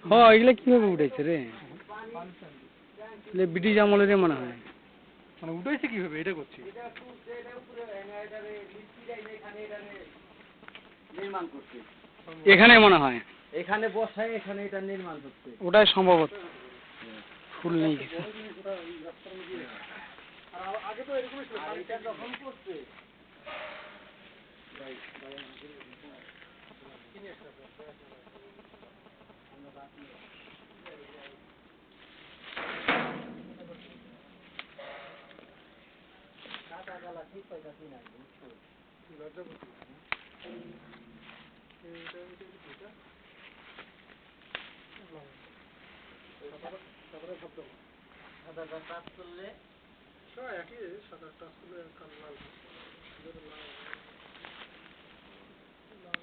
হ্যাঁ এগুলা কিভাবে উঠেছে রে? ব্রিটিশ আমলের মনে হয়। মানে উঠেছে কিভাবে এটা করছি? এখানে মনে হয় এখানে বসায় এখানে এটা নির্মাণ করছে। ওটাই সম্ভবত ফুল নেই কিছু। আগে তো এরকমই ছিল, এটা যখন করছে ঠিক পাইতাছি না একই সাদা টাচ করলে কালো লাল